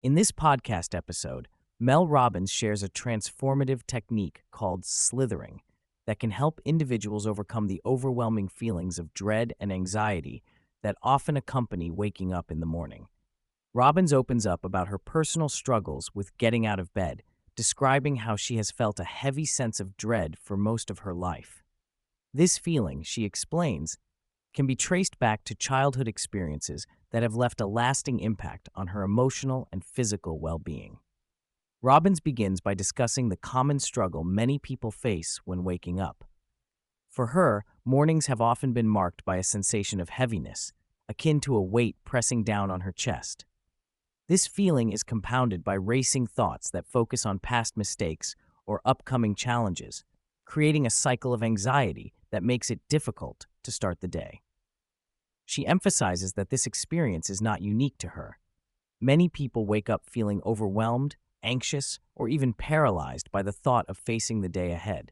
In this podcast episode, Mel Robbins shares a transformative technique called slithering that can help individuals overcome the overwhelming feelings of dread and anxiety that often accompany waking up in the morning. Robbins opens up about her personal struggles with getting out of bed, describing how she has felt a heavy sense of dread for most of her life. This feeling, she explains, can be traced back to childhood experiences that have left a lasting impact on her emotional and physical well-being. Robbins begins by discussing the common struggle many people face when waking up. For her, mornings have often been marked by a sensation of heaviness, akin to a weight pressing down on her chest. This feeling is compounded by racing thoughts that focus on past mistakes or upcoming challenges, creating a cycle of anxiety that makes it difficult to start the day. She emphasizes that this experience is not unique to her. Many people wake up feeling overwhelmed, anxious, or even paralyzed by the thought of facing the day ahead.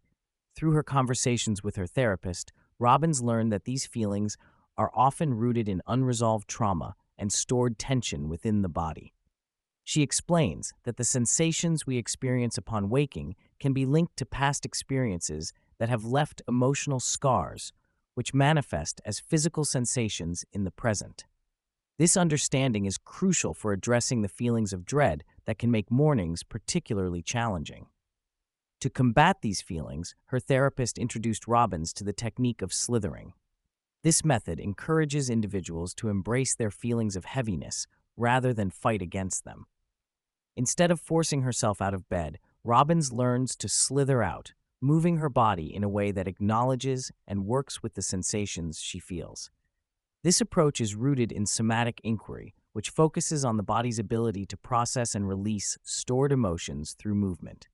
Through her conversations with her therapist, Robbins learned that these feelings are often rooted in unresolved trauma and stored tension within the body. She explains that the sensations we experience upon waking can be linked to past experiences that have left emotional scars, which manifest as physical sensations in the present. This understanding is crucial for addressing the feelings of dread that can make mornings particularly challenging. To combat these feelings, her therapist introduced Robbins to the technique of slithering. This method encourages individuals to embrace their feelings of heaviness rather than fight against them. Instead of forcing herself out of bed, Robbins learns to slither out, moving her body in a way that acknowledges and works with the sensations she feels. This approach is rooted in somatic inquiry, which focuses on the body's ability to process and release stored emotions through movement.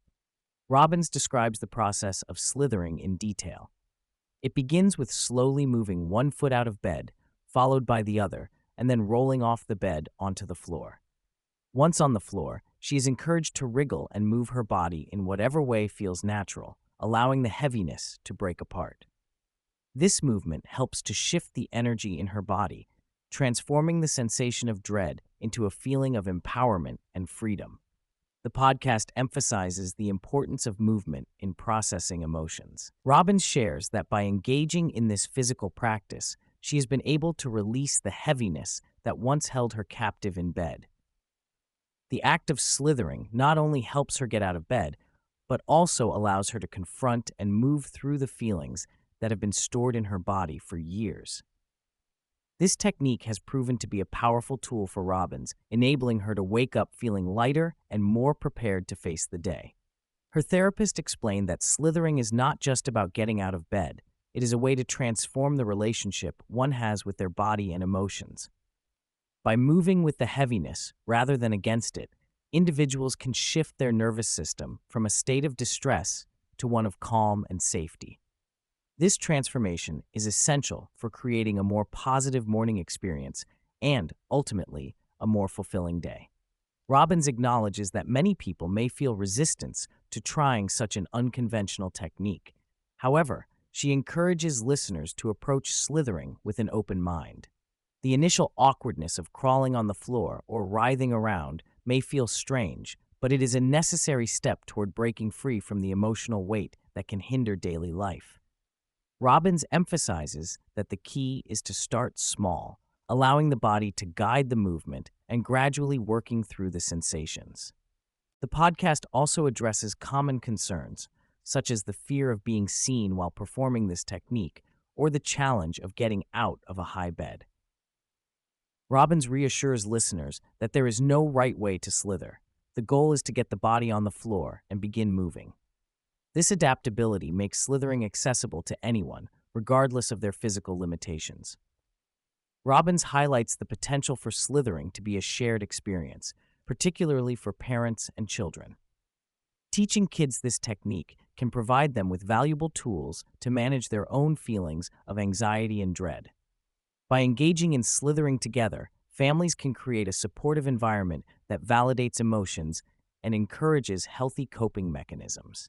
Robbins describes the process of slithering in detail. It begins with slowly moving one foot out of bed, followed by the other, and then rolling off the bed onto the floor. Once on the floor, she is encouraged to wriggle and move her body in whatever way feels natural, allowing the heaviness to break apart. This movement helps to shift the energy in her body, transforming the sensation of dread into a feeling of empowerment and freedom. The podcast emphasizes the importance of movement in processing emotions. Robbins shares that by engaging in this physical practice, she has been able to release the heaviness that once held her captive in bed. The act of slithering not only helps her get out of bed, but also allows her to confront and move through the feelings that have been stored in her body for years. This technique has proven to be a powerful tool for Robbins, enabling her to wake up feeling lighter and more prepared to face the day. Her therapist explained that slithering is not just about getting out of bed. It is a way to transform the relationship one has with their body and emotions. By moving with the heaviness rather than against it, individuals can shift their nervous system from a state of distress to one of calm and safety. This transformation is essential for creating a more positive morning experience and, ultimately, a more fulfilling day. Robbins acknowledges that many people may feel resistance to trying such an unconventional technique. However, she encourages listeners to approach slithering with an open mind. The initial awkwardness of crawling on the floor or writhing around may feel strange, but it is a necessary step toward breaking free from the emotional weight that can hinder daily life. Robbins emphasizes that the key is to start small, allowing the body to guide the movement and gradually working through the sensations. The podcast also addresses common concerns, such as the fear of being seen while performing this technique or the challenge of getting out of a high bed. Robbins reassures listeners that there is no right way to slither. The goal is to get the body on the floor and begin moving. This adaptability makes slithering accessible to anyone, regardless of their physical limitations. Robbins highlights the potential for slithering to be a shared experience, particularly for parents and children. Teaching kids this technique can provide them with valuable tools to manage their own feelings of anxiety and dread. By engaging in slithering together, families can create a supportive environment that validates emotions and encourages healthy coping mechanisms.